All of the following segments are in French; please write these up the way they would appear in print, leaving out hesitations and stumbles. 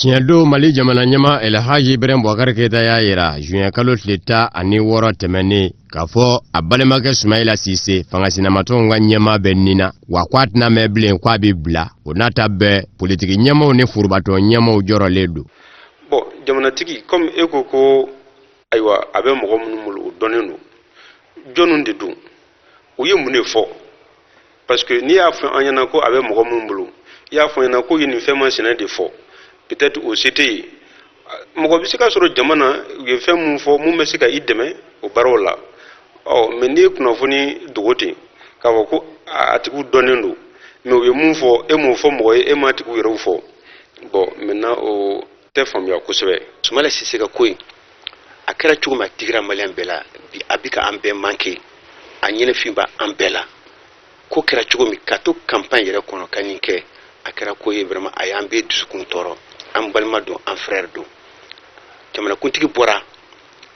Tiɲɛdon Mali jamana ɲɛma Elhaji Ibrahim Boubacar Keita y'a yira juin kalo tile 16 tɛmɛnen k'a fɔ a balimakɛ Soumaïla Cissé fangasinamatɔnw ka ɲɛma bɛ Nina wa k'a tɛna mɛn bilen k'a bɛ bila o n'a ta bɛɛ politiki ɲɛmaw ni furubatɔ ɲɛmaw jɔrɔlen don. Bon jamanatigi comme e ko ayiwa a bɛ mɔgɔ minnu bolo o dɔnnen don jɔnniw de don u ye mun de fɔ parce que n'i y'a fɔ an ɲɛna ko a bɛ mɔgɔ minnu bolo i y'a fɔ an ɲɛna ko ye nin fɛn masina de fɔ peut-être o se tɛ yen mɔgɔ bɛ se ka sɔrɔ jamana u ye fɛn mun fɔ mun bɛ se ka i dɛmɛ o baaraw la mais n'i ye kunnafoni dogo ten k'a fɔ ko a tigiw dɔnnen don mais u ye mun fɔ e m'o fɔ mɔgɔ ye e m'a tigiw yɛrɛw fɔ bon maintenant o tɛ faamuya kosɛbɛ. Soumaïla Cissé ka ko in a kɛra cogo min a digira maliyɛn bɛɛ la bi a bɛ ka an bɛɛ manqué a ɲɛnafin b'a an bɛɛ la ko kɛra cogo min ka to campagne yɛrɛ kɔnɔ ka nin kɛ a kɛra ko ye vraiment a y'an bɛɛ dusukun tɔɔrɔ an balima don an frère don jamanakuntigi bɔra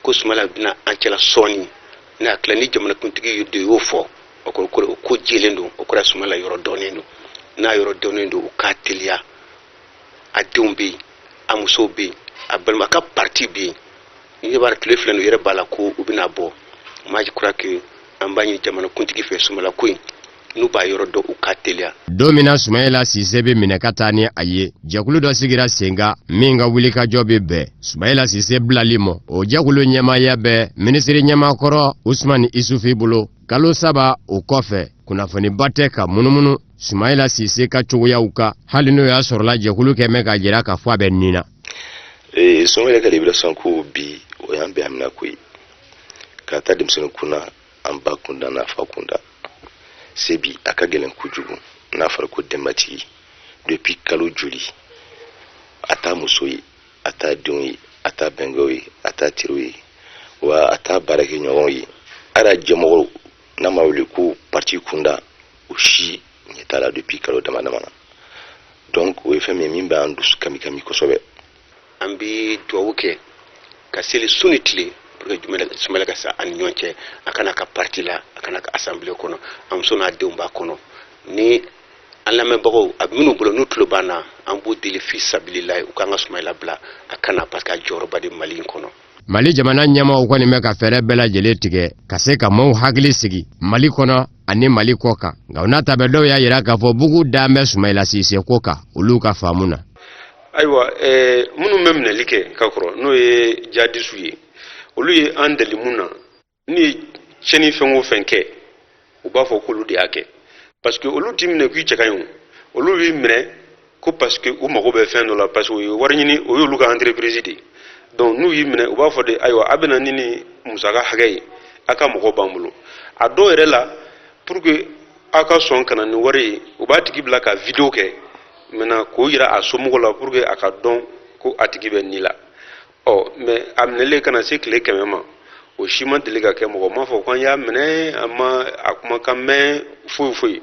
ko Soumaïla bɛna an cɛla sɔɔni n'a tila ni jamanakuntigi de y'o fɔ o ko jɛlen don o kɔrɔ Soumaïla yɔrɔ dɔnnen don n'a yɔrɔ dɔnnen don o k'a teliya a denw bɛ yen a musow bɛ yen a balima ka parti bɛ yen ni b'a tile filɛ nin yɛrɛ b'a la ko u bɛna bɔ moi je crois que an b'a ɲini jamanakuntigi fɛ Soumaïla ko in n'u b'a yɔrɔ dɔn u ka teliya. Don min na Soumaïla Cissé bɛ minɛ ka taa ni a ye jɛkulu dɔ sigira sen kan min ka wulikajɔ bɛ bɛn Soumaïla Cissé bilali ma o jɛkulu ɲɛmaaya bɛ minisiri ɲɛmakɔrɔ Ousmane Isufi bolo kalo 3 o kɔfɛ kunnafoniba tɛ ka munumunu Soumaïla Cissé ka cogoyaw kan hali n'o y'a sɔrɔla jɛkulu kɛmɛ ka jira k'a fɔ a bɛ Nina. Soumaïla ka libération ko bi o y'an bɛɛ amina ko ye ka taa denmisɛnnin kunna an ba kunda n'a fa kunda sebi a ka gɛlɛn kojugu n'a fɔra ko denbatigi depuis kalo joli a t'a muso ye a t'a denw ye a t'a bɛnkɛw ye a t'a teriw ye wa a t'a baarakɛɲɔgɔnw ye hali a jɛmɔgɔw n'a ma wele ko parti kunda o si ɲɛ t'a la depuis kalo dama dama na donc o ye fɛn min b'an dusu kami kosɛbɛ. An bɛ dugawu kɛ ka seli su ni tile pour que Soumaïla ka sa ani ɲɔgɔn cɛ a kana ka parti la a kana ka assemblée kɔnɔ a muso n'a denw b'a kɔnɔ ni an lamɛnbagaw a minnu bolo n'u tulo b'an na an b'u deli fi sabililayi u k'an ka Soumaïla bila a kana parce que a jɔyɔrɔba de Mali in kɔnɔ. Mali jamana ɲɛmaw kɔni bɛ ka fɛɛrɛ bɛɛ lajɛlen tigɛ ka se ka maaw hakili sigi Mali kɔnɔ ani Mali kɔ kan nka o n'a ta bɛɛ dɔw y'a yira k'a fɔ bugu da bɛ Soumaïla Cissé ko kan olu ka faamu na. Ayiwa minnu bɛ minɛli kɛ ka kɔrɔ n'o ye jadisiw ye olu ye an deli mun na ni ye tiɲɛni fɛn o fɛn kɛ u b'a fɔ k'olu de y'a kɛ parce que olu t'i minɛ k'i cɛ ka ɲi olu b'i minɛ ko parce que u mago bɛ fɛn dɔ la parce que o ye wari ɲini o y'olu ka entreprise de donc n'u y'i minɛ u b'a fɔ de ayiwa a bɛna ni musaka hakɛ ye a ka mɔgɔ b'an bolo a dɔw yɛrɛ la pour que aw ka sɔn ka na ni wari ye u b'a tigi bila ka vidéo kɛ maintenant k'o yira a somɔgɔw la pour que a ka dɔn ko a tigi bɛ ni la mais a minɛlen kana se tile 100 ma o si ma deli ka kɛ mɔgɔ ma fɔ k'an y'a minɛ a ma a kumakan mɛn foyi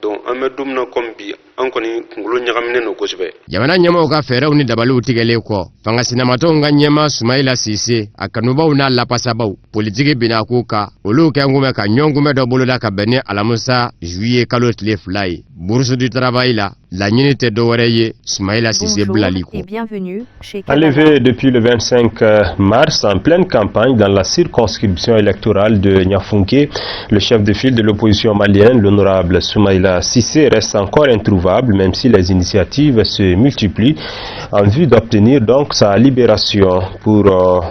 donc an bɛ don min na comme bi an kɔni kunkolo ɲagaminen don kosɛbɛ. Jamana ɲɛmaw ka fɛɛrɛw ni dabaliw tigɛlen kɔ fangasinamatɔnw ka ɲɛma Soumaïla Cissé a kanubaw n'a lapasabaw politiki bina k'u kan olu kɛnkun bɛ ka ɲɔgɔnkunbɛ dɔ boloda ka bɛn ni Alamusa juillet kalo tile 2 ye bourse du travail la laɲini tɛ dɔwɛrɛ ye Soumaïla Cissé bilali ko. Enlevé depuis le 25 mars en pleine campagne dans la circonscription électorale de Niafunké, le chef de file de l'opposition malienne, l'honorable Soumaïla Cissé, reste encore introuvable même si les initiatives se multiplient en vue d'obtenir donc sa libération pour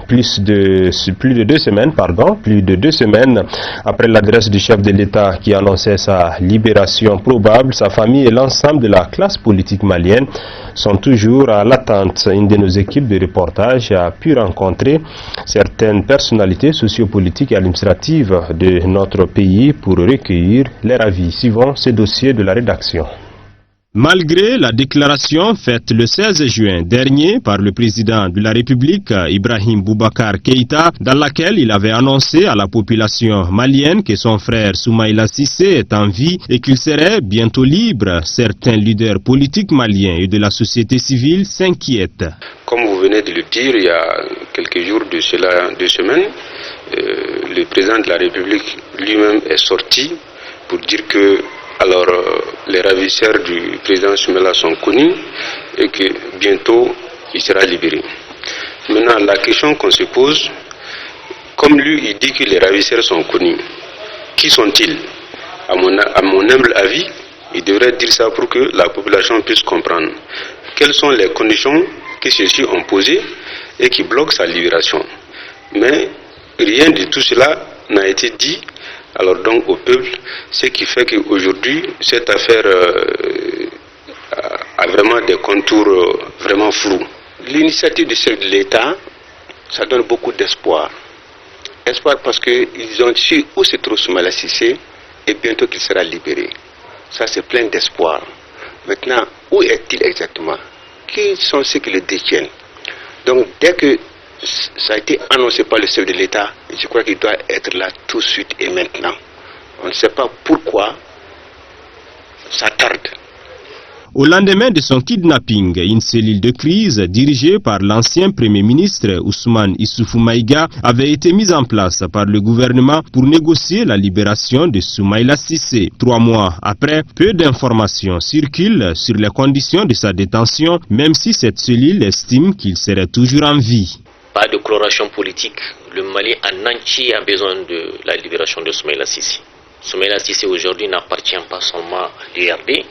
plus de 2 semaines après l'adresse du chef de l'État qui annonçait sa libération probable. Sa famille et l'ensemble de la classe politique malienne sont toujours à l'attente. Une de nos équipes de reportage a pu rencontrer certaines personnalités sociopolitiques et administratives de notre pays pour recueillir leur avis. Suivant ce dossier de la rédaction. Malgré la déclaration faite le 16 juin dernier par le président de la République, Ibrahim Boubacar Keïta, dans laquelle il avait annoncé à la population malienne que son frère Soumaïla Cissé est en vie et qu'il serait bientôt libre, certains leaders politiques maliens et de la société civile s'inquiètent. Comme vous venez de le dire, il y a quelques jours de cela, 2 semaines, le président de la République lui-même est sorti pour dire que les ravisseurs du président Soumaïla sont connus et que bientôt il sera libéré. Maintenant, la question qu'on se pose, comme lui, il dit que les ravisseurs sont connus. Qui sont-ils? À mon humble avis, il devrait dire ça pour que la population puisse comprendre. Quelles sont les conditions que ceux-ci ont posées et qui bloquent sa libération? Mais rien de tout cela n'a été dit alors donc au peuple, ce qui fait qu'aujourd'hui, cette affaire a vraiment des contours vraiment flous. L'initiative du chef de l'État, ça donne beaucoup d'espoir. Espoir parce qu'ils ont su où se trouve Soumaïla Cissé et bientôt qu'il sera libéré. Ça, c'est plein d'espoir. Maintenant, où est-il exactement? Qui sont ceux qui le détiennent? Donc, dès que ça a été annoncé par le chef de l'État, je crois qu'il doit être là tout de suite et maintenant. On ne sait pas pourquoi ça tarde. Au lendemain de son kidnapping, une cellule de crise dirigée par l'ancien Premier ministre Ousmane Issoufou Maïga avait été mise en place par le gouvernement pour négocier la libération de Soumaïla Cissé. 3 mois après, peu d'informations circulent sur les conditions de sa détention, même si cette cellule estime qu'il serait toujours en vie. Pas de coloration politique. Le Mali en entier a besoin de la libération de Soumaïla Cissé. Soumaïla Cissé aujourd'hui n'appartient pas seulement à l'URD.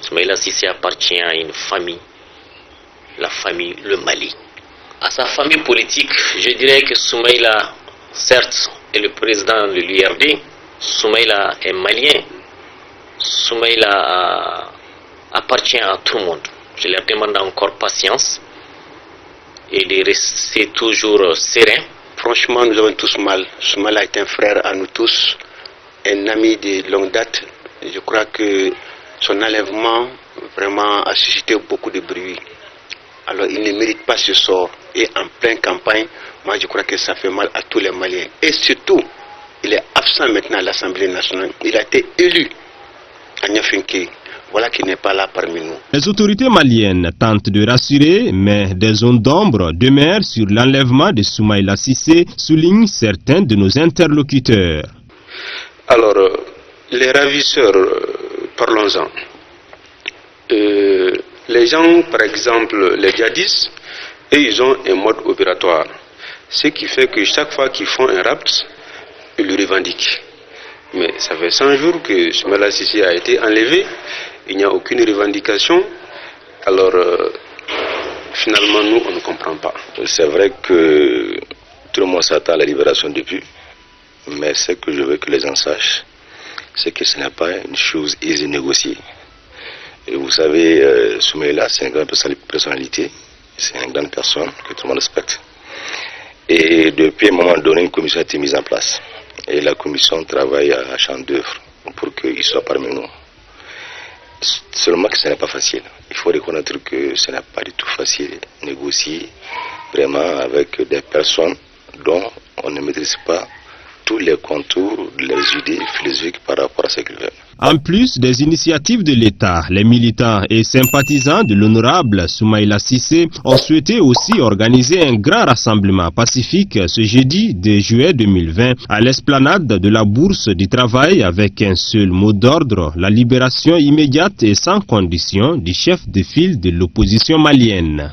Soumaïla Cissé appartient à une famille, la famille Le Mali. À sa famille politique, je dirais que Soumaïla, certes, est le président de l'URD. Soumaïla est malien. Soumaïla appartient à tout le monde. Je leur demande encore patience et de rester toujours serein. Franchement, nous avons tous mal. Soumaïla est un frère à nous tous, un ami de longue date. Je crois que son enlèvement vraiment a suscité beaucoup de bruit. Alors il ne mérite pas ce sort. Et en pleine campagne, moi je crois que ça fait mal à tous les Maliens. Et surtout, il est absent maintenant à l'Assemblée nationale. Il a été élu à Niafunké. Voilà qu'il n'est pas là parmi nous. Les autorités maliennes tentent de rassurer, mais des zones d'ombre demeurent sur l'enlèvement de Soumaïla Cissé, soulignent certains de nos interlocuteurs. Alors, les ravisseurs, parlons-en. Les gens, par exemple, les djihadistes, eux, ils ont un mode opératoire. Ce qui fait que chaque fois qu'ils font un rapt, ils le revendiquent. Mais ça fait 100 jours que Soumaïla Cissé a été enlevé. Il n'y a aucune revendication. Alors, finalement, nous, on ne comprend pas. C'est vrai que tout le monde s'attend à la libération depuis. Mais ce que je veux que les gens sachent, c'est que ce n'est pas une chose aisée de négocier. Et vous savez, Soumaïla, c'est une grande personnalité. C'est une grande personne que tout le monde respecte. Et depuis un moment donné, une commission a été mise en place. Et la commission travaille à champ d'œuvre pour qu'il soit parmi nous. Seulement que ce n'est pas facile. Il faut reconnaître que ce n'est pas du tout facile de négocier vraiment avec des personnes dont on ne maîtrise pas tous les contours, les idées philosophiques par rapport à ce qu'ils veulent. En plus des initiatives de l'État, les militants et sympathisants de l'honorable Soumaïla Cissé ont souhaité aussi organiser un grand rassemblement pacifique ce jeudi 2 juillet 2020 à l'esplanade de la Bourse du Travail avec un seul mot d'ordre, la libération immédiate et sans condition du chef de file de l'opposition malienne.